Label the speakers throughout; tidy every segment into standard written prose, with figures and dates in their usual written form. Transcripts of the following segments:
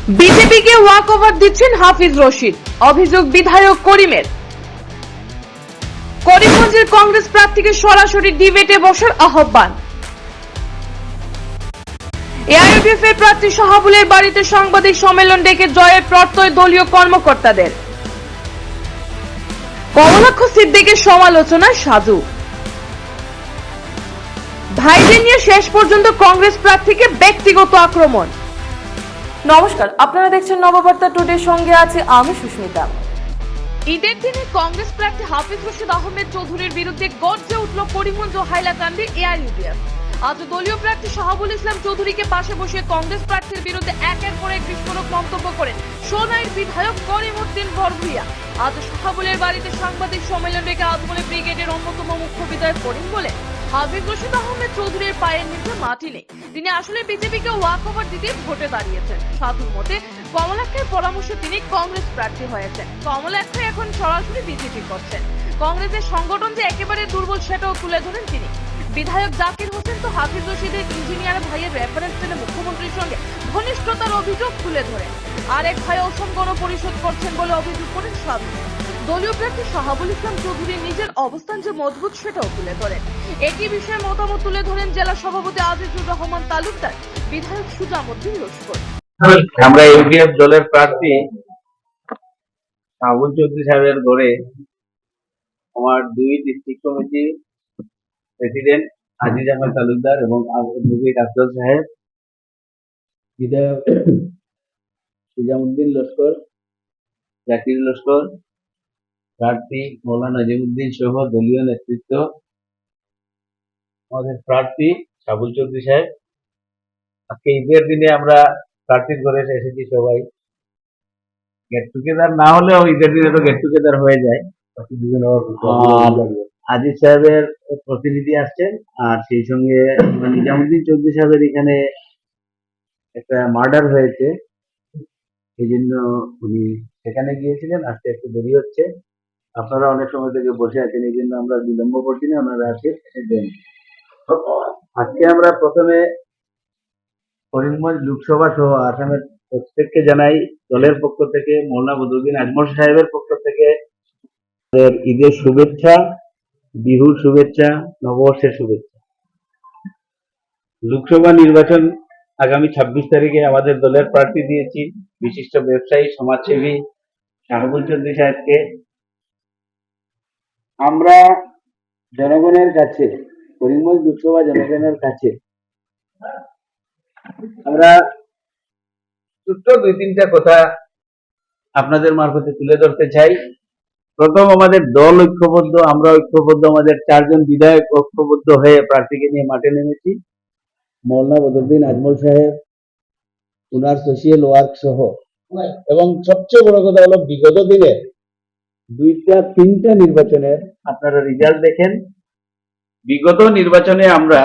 Speaker 1: বিজেপিকে walk over দিচ্ছেন হাফিজ রশিদ, অভিযোগ বিধায়ক করিমের। করিমগঞ্জের কংগ্রেস প্রার্থীকে সরাসরি ডিবেটে বসার আহ্বান। এআইইউডিএফ এর প্রার্থী শাহাবুলের বাড়িতে সাংবাদিক সম্মেলন ডেকে জয়ের প্রত্যয় দলীয় কর্মকর্তাদের। কমলাক্ষ সিদ্দিকের সমালোচনায় সাজু। ভাইদের নিয়ে শেষ পর্যন্ত কংগ্রেস প্রার্থীকে ব্যক্তিগত আক্রমণ। নমস্কার, আপনারা দেখছেন নববার্তা টুডে, সঙ্গে আছে আমি সুস্মিতা। ঈদের দিনে কংগ্রেস প্রার্থী হাফিজ রশিদ আহমেদ চৌধুরীর বিরুদ্ধে গর্জে উঠল করিমগঞ্জ ও হাইলাকান্দি এআইইউডিএফ। আজ দলীয় প্রার্থী শাহাবুল ইসলাম চৌধুরীকে পাশে বসিয়ে কংগ্রেস প্রার্থীর বিরুদ্ধে একের পর এক বিস্ফোরক মন্তব্য করেন সোনাইর বিধায়ক করিমউদ্দিন বরভুইয়া। আজ শাহাবুলের বাড়িতে সাংবাদিক সম্মেলন ডেকে আজমলে ব্রিগেডের অন্যতম মুখ্য বিধায়ক করিম বলে হাফিজ রশিদ আহমেদ চৌধুরীর পায়ের নিচে মাটি নেই, তিনি আসলে বিজেপিকে ওয়াক ওভার দিতে ভোটে দাঁড়িয়েছেন। সাধুর মতে কমলাক্ষের পরামর্শে তিনি কংগ্রেস প্রার্থী হয়েছেন, কমলাক্ষ এখন সরাসরি বিজেপি করছেন। কংগ্রেসের সংগঠন যে একেবারে দুর্বল সেটাও তুলে ধরেন তিনি। বিধায়ক জাকির হোসেন তো হাফিজ রশিদের ইঞ্জিনিয়ার ভাইয়ের রেফারেন্স পেলে মুখ্যমন্ত্রীর সঙ্গে ঘনিষ্ঠতার অভিযোগ তুলে ধরেন। আর এক ভাই অসম গণপরিষদ করছেন বলে অভিযোগ করেন সাধু। দলীয় প্রার্থী শাহাবুল ইসলাম চৌধুরী নিজের অবস্থান যে মজবুত সেটাও তুলে ধরেন। একই বিষয়ে মতামত তুলে ধরেন জেলা সভাপতি আজিজুর রহমান তালুকদার, বিধায়ক সুজামউদ্দিন লস্কর।
Speaker 2: আমরা ইউডিএফ দলের প্রার্থী শাহাবুল চৌধুরী সাহেবের গড়ে আমার দুই district committee president Aziz Ahmed Talukdar এবং অ্যাডভোকেট আফজল সাহেব, বিধায়ক সুজামউদ্দিন লস্কর, জাকির লস্কর, প্রার্থী মৌলানা নাজিমউদ্দিন সহ দলীয় নেতৃত্ব, আমাদের প্রার্থী শাহাবুল চৌধুরী সাহেব। আজকে ঈদের দিনে আমরা প্রার্থীর ঘরে এসেছি সবাই। গেট টুগেদার না হলেও ঈদের দিনে তো গেট টুগেদার হয়ে যায়। আজিজ সাহেবের প্রতিনিধি আসছেন, আর সেই সঙ্গে নিজামুদ্দিন চৌধুরী সাহেবের এখানে একটা মার্ডার হয়েছে, এই জন্য উনি সেখানে গিয়েছিলেন। আজকে একটু দেরি হচ্ছে, আপনারা অনেক সময় থেকে বসে আছেন, এই জন্য আমরা বিলম্ব করছি না, ওনারা আছে। আজকে আমরা প্রথমে করিমগঞ্জ লোকসভা সহ আসামের প্রত্যেককে জানাই দলের পক্ষ থেকে, মৌলানা বদরুদ্দিন আজমল সাহেবের পক্ষ থেকে ঈদের শুভেচ্ছা, বিহুর শুভেচ্ছা, নববর্ষের শুভেচ্ছা। লোকসভা নির্বাচন আগামী 26 তারিখে আমাদের দলের প্রার্থী দিয়েছি বিশিষ্ট ব্যবসায়ী সমাজসেবী শাহাবুল চৌধুরী সাহেবকে। আমরা জনগণের কাছে, করিমগঞ্জ লোকসভা জনগণের কাছে আমরা ছোট্ট দুই তিনটা কথা আপনাদের মারফতে তুলে ধরতে চাই। প্রথম, আমাদের দল ঐক্যবদ্ধ, আমরা ঐক্যবদ্ধ, আমাদের 4 জন বিধায়ক ঐক্যবদ্ধ হয়ে প্রার্থীকে নিয়ে মাঠে নেমেছি। মৌলানা বদরুদ্দিন আজমল সাহেব, উনার সোশিয়াল ওয়ার্ক সহ, এবং সবচেয়ে বড় কথা হলো বিগত দিনে 2-3টা নির্বাচনের আপনারা রেজাল্ট দেখেন। বিগত নির্বাচনে আমরা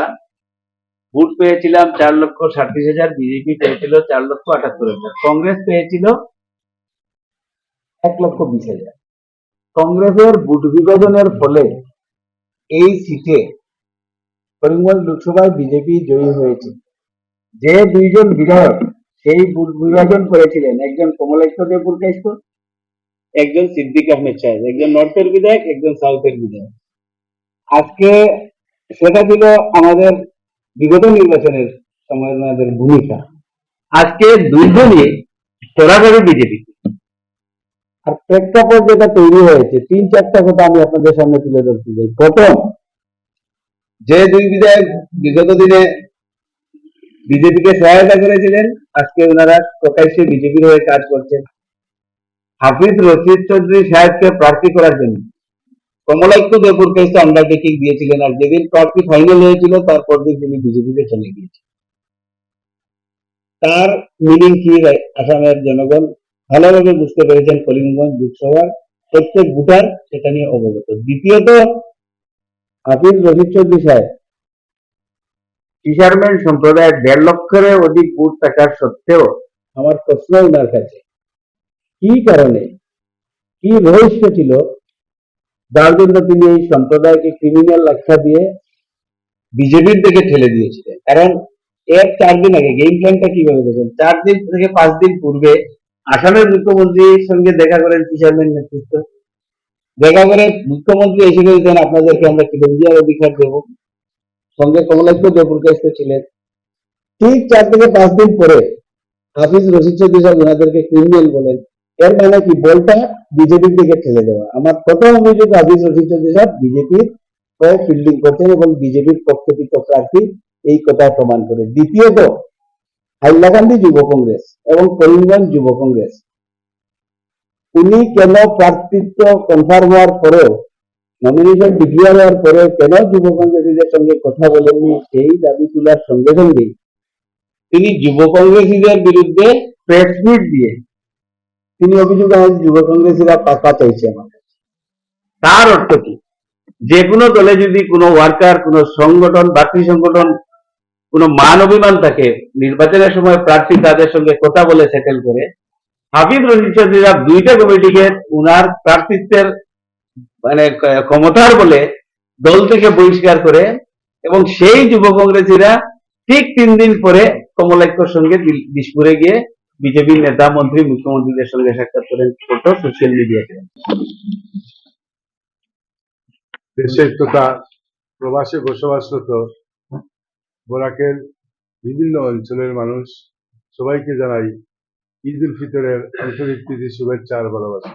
Speaker 2: ভোট পেয়েছিলাম 4,37,000, বিজেপি পেয়েছিল 4,78,000, কংগ্রেস পেয়েছিল 1,20,000। কংগ্রেসের ভোট বিভাজনের ফলে এই সিটে করিমগঞ্জ লোকসভায় বিজেপি জয়ী হয়েছে। যে 2 জন বিধায়ক সেই ভোট বিভাজন করেছিলেন, একজন কমলাক্ষ দেবপুর কাইস্ত, একজন সিদ্দিক আহমেদ সাহেব, একজন নর্থের বিধায়ক, একজন সাউথের বিধায়ক। আজকে সেটা ছিল আমাদের বিগত নির্বাচনের সময় আমাদের ভূমিকা। আজকে 2 জনই সরাসরি বিজেপি। আর প্রেক্ষাপট যেটা তৈরি হয়েছে, 3-4টা কথা আমি আপনাদের সামনে তুলে ধরতে চাই। প্রথম, যে 2 বিধায়ক বিগত দিনে বিজেপিকে সহায়তা করেছিলেন, আজকে ওনারা প্রকাশ্যে বিজেপির হয়ে কাজ করছেন। হাফিজ রশিদ চৌধুরী সাহেবকে প্রার্থী করার জন্য কমলাক্ষ দেবপুর কেসে আন্ডারটেকিং দিয়েছিলেন, আর যেদিন প্রার্থী ফাইনাল হয়েছিল তারপর দিন তিনি বিজেপিতে চলে গিয়েছেন। তার মিনিং কি আসামের জনগণ ভালোভাবে বুঝতে পেরেছেন, করিমগঞ্জ লোকসভার প্রত্যেক ভোটার সেটা নিয়ে অবগত। দ্বিতীয়ত, হাফিজ রশিদ চৌধুরী সাহেব ফিশারম্যান সম্প্রদায়ের 1.5 লক্ষের অধিক ভোট থাকার সত্ত্বেও আমার প্রশ্ন ওনার কাছে, কি কারণে, কি রহস্য ছিল যার জন্য তিনি এই সম্প্রদায়কে ক্রিমিনাল আখ্যা দিয়ে বিজেপির দিকে ঠেলে দিয়েছিলেন? কারণ এর 4 দিন আগে গেম প্ল্যানটা কিভাবে দেখেন? 4 দিন থেকে 5 দিন পূর্বে আসামের মুখ্যমন্ত্রীর সঙ্গে দেখা করেন ফিশারম্যান নেতৃত্ব। দেখা করে মুখ্যমন্ত্রী এসে বলছেন আপনাদেরকে আমরা খিলঞ্জিয়ার অধিকার দেবো। সঙ্গে কমলাক্ষ জয়প্রকাশ ছিলেন। ঠিক 4 থেকে 5 দিন পরে হাফিজ রশিদ চৌধুরী সাহেব ওনাদেরকে ক্রিমিনাল বলেন। এর মানে কি বলটা বিজেপির দিকে ঠেলে দেওয়া। আমার প্রথম অভিযোগ হাফিজ রশিদ চৌধুরী সাহেব বিজেপির হয়ে ফিল্ডিং করছেন এবং বিজেপির পক্ষপিত প্রার্থী এই কথা প্রমাণ করে। দ্বিতীয়ত হাইলাকান্দি যুব কংগ্রেস এবং করিমগঞ্জ যুব কংগ্রেস উনি কেন প্রার্থিত্ব কনফার্ম হওয়ার পরেও নমিনেশন ডিক্লেয়ার হওয়ার পরেও কেন যুব কংগ্রেসীদের সঙ্গে কথা বলেননি সেই দাবি তোলার সঙ্গে সঙ্গেই তিনি যুব কংগ্রেসীদের বিরুদ্ধে প্রেস মিট দিয়ে তিনি অভিযোগ আনেন যুব কংগ্রেসীরা টাকা চাইছে আমার কাছে। তার অর্থ কি? যে কোনো দলে যদি কোনো ওয়ার্কার, কোনো সংগঠন, বাকি সংগঠন কোনো মান অভিমান থাকে, নির্বাচনের সময় প্রার্থী তাদের সঙ্গে কথা বলে সেটেল করে। হাফিজ রশিদ চৌধুরীরা 2টা কমিটিকে উনার প্রার্থিত্বের মানে ক্ষমতার বলে দল থেকে বহিষ্কার করে এবং সেই যুব কংগ্রেসীরা ঠিক 3 দিন পরে কমলাক্ষর সঙ্গে দিশপুরে গিয়ে বিজেপির নেতা, মন্ত্রী, মুখ্যমন্ত্রীদের সঙ্গে সাক্ষাৎ করেন। ফটো সোশ্যাল মিডিয়াতে।
Speaker 3: দেশের তথা প্রবাসে বসবাসরত বরাকের বিভিন্ন অঞ্চলের মানুষ সবাইকে জানাই ঈদ উল ফিতরের আন্তরিক প্রীতি, শুভেচ্ছা আর ভালোবাসা।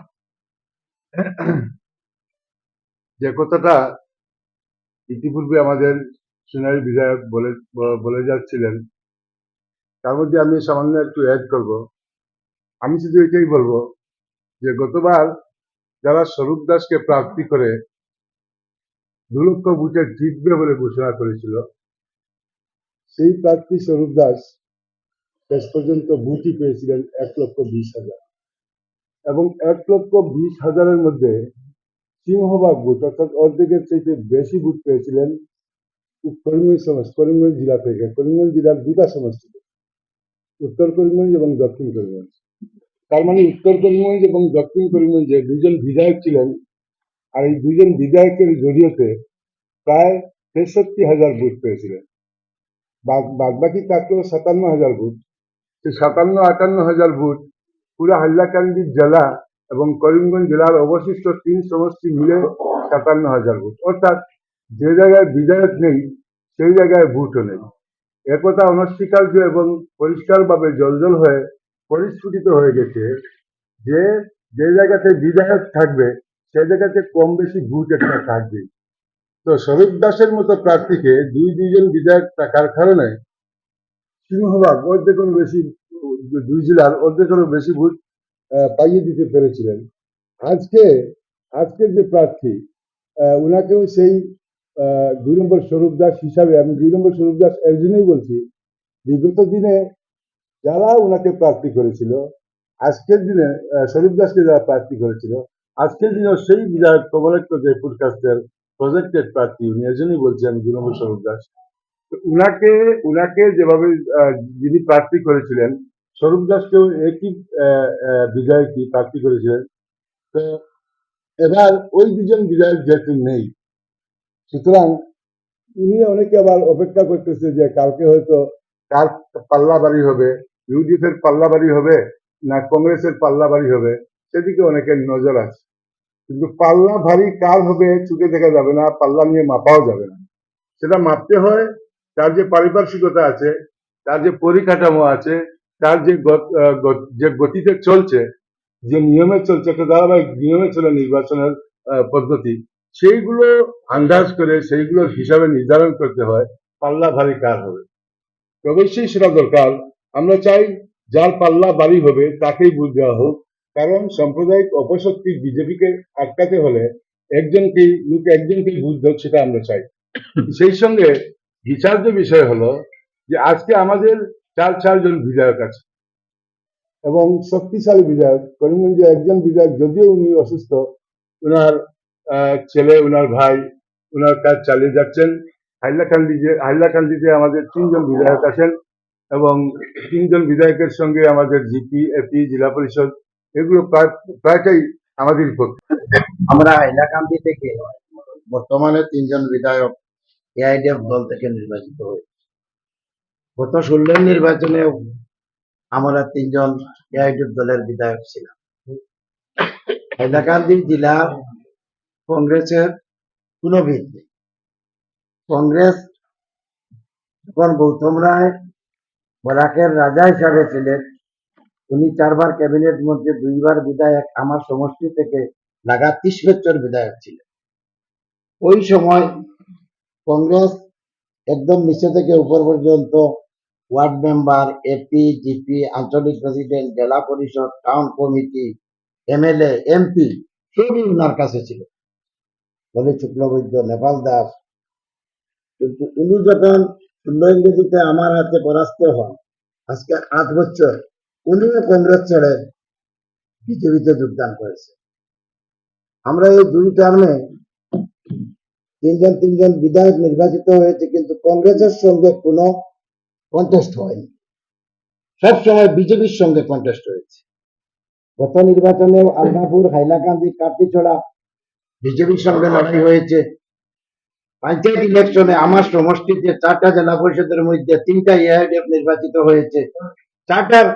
Speaker 3: যে কথাটা ইতিপূর্বে আমাদের সোনালী বিধায়ক বলে যাচ্ছিলেন, তার মধ্যে আমি সামান্য একটু অ্যাড করব। আমি শুধু এটাই বলবো যে গতবার যারা স্বরূপ দাসকে প্রার্থী করে 2 লক্ষ ভোটে জিতবে বলে ঘোষণা করেছিল, সেই প্রার্থী স্বরূপ দাস শেষ পর্যন্ত ভোটই পেয়েছিলেন 1,20,000 এবং 1,20,000-এর মধ্যে সিংহভাগ ভোট অর্থাৎ অর্ধেকের চাইতে বেশি ভোট পেয়েছিলেন করিমগঞ্জ জেলা থেকে। করিমগঞ্জ জেলার 2টা সমষ্টি, উত্তর করিমগঞ্জ এবং দক্ষিণ করিমগঞ্জ। তার মানে উত্তর করিমগঞ্জ এবং দক্ষিণ করিমগঞ্জে 2জন বিধায়ক ছিলেন, আর এই 2জন বিধায়কের জড়িয়েতে প্রায় 63,000 ভোট পেয়েছিলেন। বাদবাকি থাকলো 57,000 ভোট। সেই 57-58,000 ভোট পুরো হাইলাকান্দি জেলা এবং করিমগঞ্জ জেলার অবশিষ্ট 3 সমষ্টি মিলে 57,000 ভোট। অর্থাৎ যে জায়গায় বিধায়ক নেই সেই জায়গায় ভোটও নেই। একথা অনস্বীকার্য এবং পরিষ্কারভাবে জলজল হয়ে পরিস্ফুটিত হয়ে গেছে যে যে জায়গাতে বিধায়ক থাকবে সেই জায়গাতে কম বেশি ভোট একটা থাকবে। তো স্বরূপ দাসের মতো প্রার্থীকে দুইজন বিধায়ক থাকার কারণে সিংহভাগ অর্ধেকেরও বেশি, 2 জেলার অর্ধেকেরও বেশি ভোট পাইয়ে দিতে পেরেছিলেন। আজকের যে প্রার্থী উনাকেও সেই 2 নম্বর স্বরূপ দাস হিসাবে, আমি 2 নম্বর স্বরূপ দাস এর জন্যই বলছি, বিগত দিনে যারা উনাকে প্রার্থী করেছিল, আজকের দিনে স্বরূপ দাসকে যারা প্রার্থী করেছিল, আজকের দিনেও সেই বিধায়ক কমলাক্ষ জয়প্রকাশের প্রজেক্টেড প্রার্থী উনি। এর জন্যই বলছি আমি 2 নম্বর স্বরূপ দাস। উনাকে যেভাবে যিনি প্রার্থী করেছিলেন, স্বরূপ দাসকেও একই বিধায়কই প্রার্থী করেছিলেন। তো এবার ওই 2জন বিধায়ক যেহেতু নেই, সুতরাং উনি অনেকে আবার অপেক্ষা করতেছে যে কালকে হয়তো কার পাল্লা বাড়ি হবে, ইউডিএফের পাল্লা বাড়ি হবে না কংগ্রেসের পাল্লা বাড়ি হবে, সেদিকে অনেকের নজর আছে। কিন্তু পাল্লা ভারী কার হবে চোখে দেখা যাবে না, পাল্লা নিয়ে মাপাও যাবে না। সেটা মাপতে হয় তার যে পারিপার্শ্বিকতা আছে, তার যে পরিকাঠামো আছে, তার যে গতিতে চলছে, যে নিয়মে চলছে, একটা ধারাবাহিক নিয়মে চলে নির্বাচনের পদ্ধতি, সেইগুলো আন্দাজ করে সেইগুলোর হিসাবে নির্ধারণ করতে হয় পাল্লা ভারী কার হবে। অবশ্যই সেটা দরকার। আমরা চাই যার পাল্লা ভারী হবে তাকেই ভোট দেওয়া হোক, কারণ সাম্প্রদায়িক অপশক্তি বিজেপিকে আটকাতে হলে একজনকেই ভোট দেওয়া, সেটা আমরা চাই। সেই সঙ্গে বিচার্য বিষয় হলো যে আজকে আমাদের 4জন বিধায়ক আছে এবং শক্তিশালী বিধায়ক। করিমগঞ্জে একজন বিধায়ক, যদিও উনি অসুস্থ, উনার ছেলে, উনার ভাই উনার কাজ চালিয়ে যাচ্ছেন। হাইলাকান্দিতে আমাদের 3জন বিধায়ক আছেন এবং 3জন বিধায়কের সঙ্গে আমাদের জিপি, এপি, জেলা পরিষদ, এগুলো প্রায়টাই আমাদের পক্ষে।
Speaker 4: আমরা হাইলাকান্দি থেকে বর্তমানে 3জন বিধায়ক এআইডিএফ দল থেকে নির্বাচিত হয়েছে। গত 16 নির্বাচনে আমরা 3 জন এআইডিএফ দলের বিধায়ক ছিলাম। হাইলাকান্দি জেলা কংগ্রেসের কোনো ভিত নেই। কংগ্রেস যখন গৌতম রায় বরাকের রাজা হিসাবে ছিলেন, উনি 4বার ক্যাবিনেট মন্ত্রী, 2বার বিধায়ক, আমার সমষ্টি থেকে লাগা 30 বছর বিধায়ক ছিলেন। ওই সময় কংগ্রেস একদম নিচে থেকে উপর পর্যন্ত ওয়ার্ড মেম্বার, এপি, জিপি, আঞ্চলিক প্রেসিডেন্ট, জেলা পরিষদ, টাউন কমিটি, এমএলএ, এমপি সবই ওনার কাছে ছিল। বলে শুক্লবৈদ্য, নেপাল দাস। কিন্তু উনি যখন 16 ইংরেজিতে আমার হাতে পরাস্ত হন, আজকে 8 বছর উনিও কংগ্রেস ছেড়ে বিজেপিতে যোগদান করেছে। আমরা এই 2 টার্মে 3 জন বিধায়ক নির্বাচিত হয়েছে, কিন্তু কংগ্রেসের সঙ্গে কোনো কন্টেস্ট হয়নি। সবসময় বিজেপির সঙ্গে কন্টেস্ট হয়েছে। গত নির্বাচনে আলনাপুর, হাইলাকান্দি, কাটিছড়া বিজেপির সঙ্গে লড়াই হয়েছে। পঞ্চায়েত ইলেকশনে আমার সমষ্টিতে 4টা জেলা পরিষদের মধ্যে 3টা এআইডিএফ নির্বাচিত হয়েছে। 4টার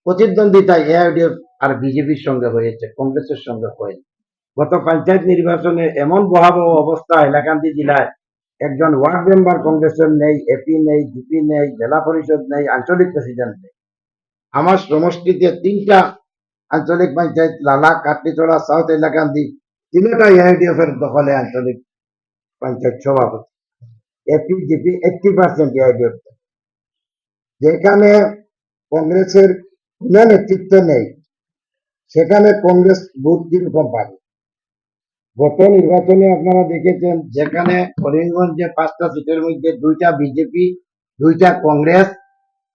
Speaker 4: প্রতিদ্বন্দ্বিতা এআইডিএফ আর বিজেপির সঙ্গে হয়েছে, কংগ্রেসের সঙ্গে হয়নি। গত পঞ্চায়েত নির্বাচনে এমন ভয়াবহ অবস্থা হাইলাকান্দি জেলায়, একজন ওয়ার্ড মেম্বার কংগ্রেসের নেই, এপি নেই, জিপি নেই, জেলা পরিষদ নেই, আঞ্চলিক প্রেসিডেন্ট নেই। আমার সমষ্টিতে 3টা আঞ্চলিক পঞ্চায়েত, লালা, কাটলিচড়া, সাউথ হাইলাকান্দি, 3টা এআইডিএফ এর দখলে আঞ্চলিক পঞ্চায়েত সভাপতি। AP, GP 80% AIDF. যেখানে কংগ্রেসের কোনো নেতৃত্ব নেই, সেখানে কংগ্রেস ভোট কিরকম পাবে? গত নির্বাচনে আপনারা দেখেছেন, যেখানে করিমগঞ্জে 5টা সিটের মধ্যে 2টা বিজেপি, 2টা কংগ্রেস,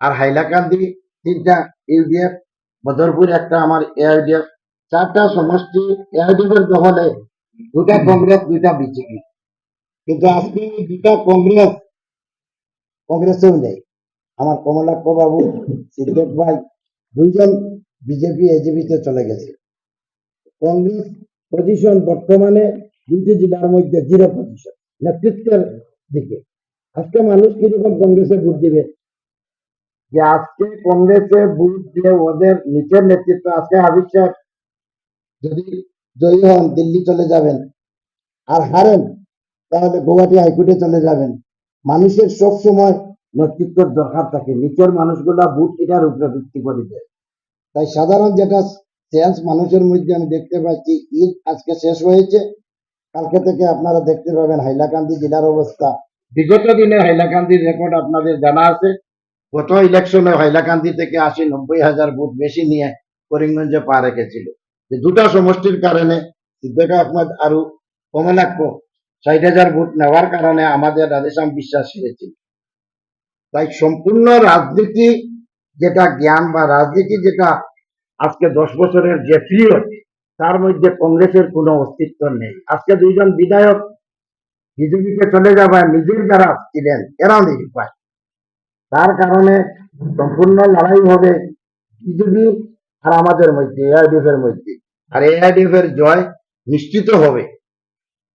Speaker 4: আর হাইলাকান্দি 3টা ইউডিএফ, বদরপুর একটা আমার এআইডিএফ, 4টা সমষ্টি এআইডিএফ এর দখলে, 2টা কংগ্রেস, 2টা বিজেপি। কিন্তু আজকে এই 2টা কংগ্রেসেও নেই। আমার কমলাক্ষ বাবু, সিদ্দিক ভাই 2 জন বিজেপি এজিপিতে চলে গেছে। কংগ্রেস পজিশন বর্তমানে 2টি জেলার মধ্যে 0 পজিশন নেতৃত্বের দিকে। আজকে মানুষ কিরকম কংগ্রেসে ভোট দিবে? যে আজকে কংগ্রেসে ভোট দিয়ে ওদের নিচের নেতৃত্ব, আজকে হাবিব সাহেব যদি জয়ী হন দিল্লি চলে যাবেন, আর হারেন তাহলে গৌহাটি হাইকোর্টে চলে যাবেন। মানুষের সব সময় নেতৃত্বের দরকার থাকে, নিচের মানুষগুলা ভোট এটার উপরে ভিত্তি করে দেয়। তাই সাধারণ যেটা সেন্স মানুষের মধ্যে আমি দেখতে পাচ্ছি, ঈদ আজকে শেষ হয়েছে, কালকে থেকে আপনারা দেখতে পাবেন হাইলাকান্দি জেলার অবস্থা। বিগত দিনের হাইলাকান্দির রেকর্ড আপনাদের জানা আছে। গত ইলেকশনে হাইলাকান্দি থেকে 80-90 হাজার ভোট বেশি নিয়ে করিমগঞ্জে পা রেখেছিল। যে 2টা সমষ্টির কারণে সিদ্দিক আহমদ আর কমলাক্ষ 60,000 ভোট নেওয়ার কারণে আমাদের রাধেশ্যাম বিশ্বাস হেরেছিল। তাই সম্পূর্ণ রাজনীতি যেটা জ্ঞান বা রাজনীতি যেটা আজকে 10 বছরের যে পিরিয়ড, তার মধ্যে কংগ্রেসের কোনো অস্তিত্ব নেই। আজকে 2 জন বিধায়ক বিজেপিতে চলে যাবে, নিজের যারা ছিলেন এরাও নিরুপায়। তার কারণে সম্পূর্ণ লড়াই হবে বিজেপি আর আমাদের মধ্যে, এআইডিএফ এর মধ্যে। আর এআইডিএফ এর জয় নিশ্চিত হবে,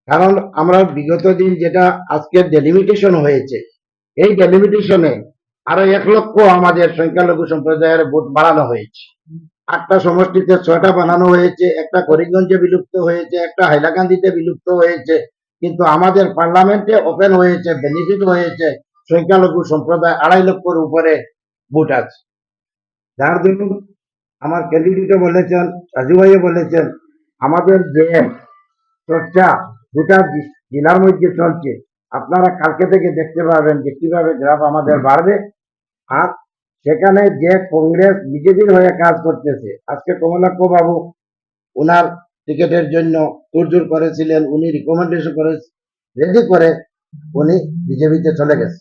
Speaker 4: কারণ আমরা বিগত দিন যেটা আজকে ডেলিমিটেশন হয়েছে, এই ডেলিমিটেশনে আরো 1 লক্ষ আমাদের সংখ্যালঘু সম্প্রদায়ের ভোট বাড়ানো হয়েছে। 8টা সমষ্টিতে 6টা বানানো হয়েছে, একটা করিমগঞ্জে বিলুপ্ত হয়েছে, একটা হাইলাকান্দিতে বিলুপ্ত হয়েছে, কিন্তু আমাদের পার্লামেন্টে ওপেন হয়েছে, বেনিফিট হয়েছে। সংখ্যালঘু সম্প্রদায় 2.5 লক্ষের উপরে ভোট আছে। যার জন্য আমার ক্যান্ডিডেটও বলেছেন, রাজু ভাইও বলেছেন, আমাদের যে চর্চা গোটা জেলার মধ্যে চলছে, আপনারা কালকে থেকে দেখতে পাবেন যে কিভাবে গ্রাফ আমাদের বাড়বে। আর সেখানে যে কংগ্রেস বিজেপির হয়ে কাজ করতেছে, আজকে কমলাক্ষ বাবু ওনার টিকেটের জন্য তোড়জোড় করেছিলেন, উনি রিকমেন্ডেশন করে রেডি করে উনি বিজেপিতে চলে গেছে।